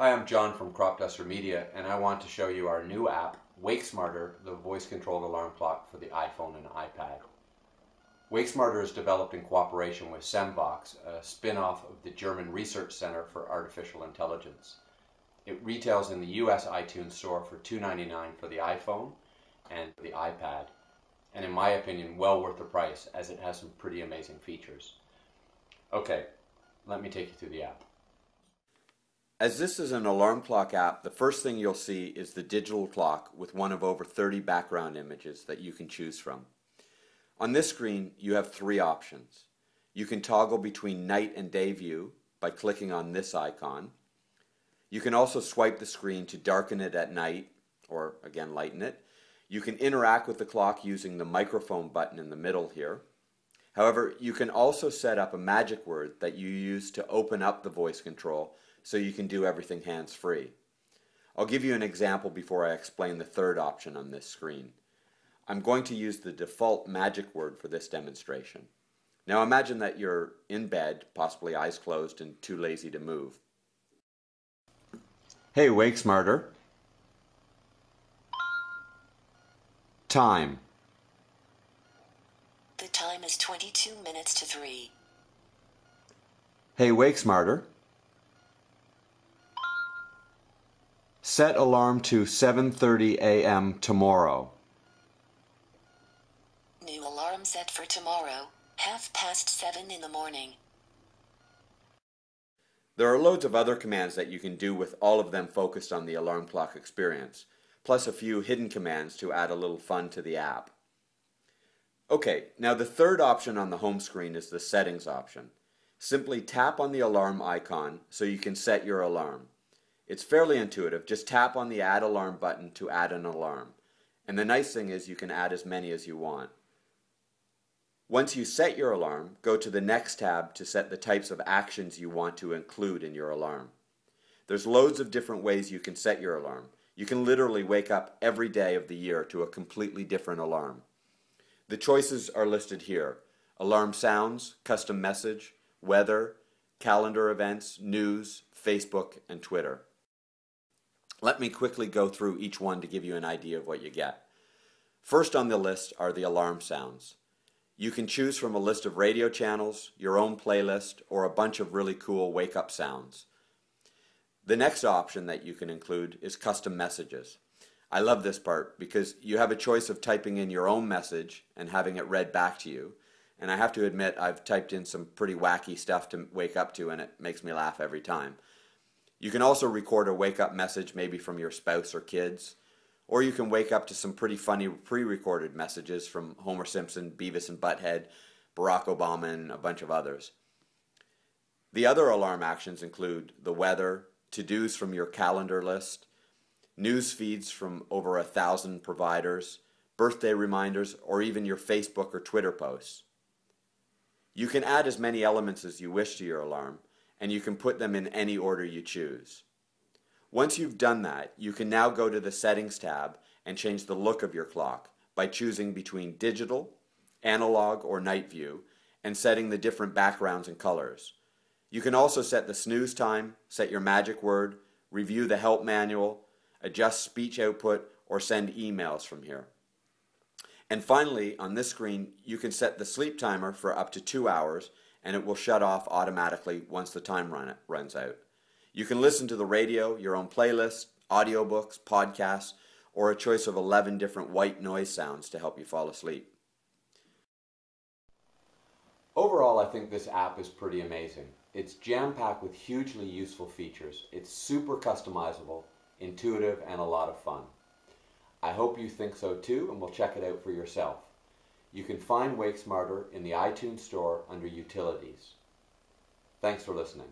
Hi, I'm John from Crop Duster Media, and I want to show you our new app, WakeSmarter, the voice-controlled alarm clock for the iPhone and iPad. WakeSmarter is developed in cooperation with Semvox, a spin-off of the German Research Center for Artificial Intelligence. It retails in the US iTunes Store for $2.99 for the iPhone and the iPad, and in my opinion, well worth the price as it has some pretty amazing features. Okay, let me take you through the app. As this is an alarm clock app, the first thing you'll see is the digital clock with one of over 30 background images that you can choose from. On this screen, you have three options. You can toggle between night and day view by clicking on this icon. You can also swipe the screen to darken it at night, or again lighten it. You can interact with the clock using the microphone button in the middle here. However, you can also set up a magic word that you use to open up the voice control so you can do everything hands-free. I'll give you an example before I explain the third option on this screen. I'm going to use the default magic word for this demonstration. Now imagine that you're in bed, possibly eyes closed and too lazy to move. Hey, WakeSmarter. Time. The time is 22 minutes to 3. Hey, WakeSmarter. Set alarm to 7:30 a.m. tomorrow. New alarm set for tomorrow, 7:30 in the morning. There are loads of other commands that you can do with all of them focused on the alarm clock experience, plus a few hidden commands to add a little fun to the app. Okay, now the third option on the home screen is the settings option. Simply tap on the alarm icon so you can set your alarm. It's fairly intuitive. Just tap on the Add Alarm button to add an alarm. And the nice thing is you can add as many as you want. Once you set your alarm, go to the next tab to set the types of actions you want to include in your alarm. There's loads of different ways you can set your alarm. You can literally wake up every day of the year to a completely different alarm. The choices are listed here: alarm sounds, custom message, weather, calendar events, news, Facebook, and Twitter. Let me quickly go through each one to give you an idea of what you get. First on the list are the alarm sounds. You can choose from a list of radio channels, your own playlist, or a bunch of really cool wake-up sounds. The next option that you can include is custom messages. I love this part because you have a choice of typing in your own message and having it read back to you. And I have to admit, I've typed in some pretty wacky stuff to wake up to, and it makes me laugh every time. You can also record a wake-up message maybe from your spouse or kids, or you can wake up to some pretty funny pre-recorded messages from Homer Simpson, Beavis and Butthead, Barack Obama, and a bunch of others. The other alarm actions include the weather, to-dos from your calendar list, news feeds from over 1,000 providers, birthday reminders, or even your Facebook or Twitter posts. You can add as many elements as you wish to your alarm, and you can put them in any order you choose. Once you've done that, you can now go to the Settings tab and change the look of your clock by choosing between digital, analog, or night view, and setting the different backgrounds and colors. You can also set the snooze time, set your magic word, review the help manual, adjust speech output, or send emails from here. And finally, on this screen, you can set the sleep timer for up to 2 hours, and it will shut off automatically once the time runs out. You can listen to the radio, your own playlist, audiobooks, podcasts, or a choice of 11 different white noise sounds to help you fall asleep. Overall, I think this app is pretty amazing. It's jam-packed with hugely useful features. It's super customizable, intuitive, and a lot of fun. I hope you think so too, and will check it out for yourself. You can find WakeSmarter in the iTunes Store under Utilities. Thanks for listening.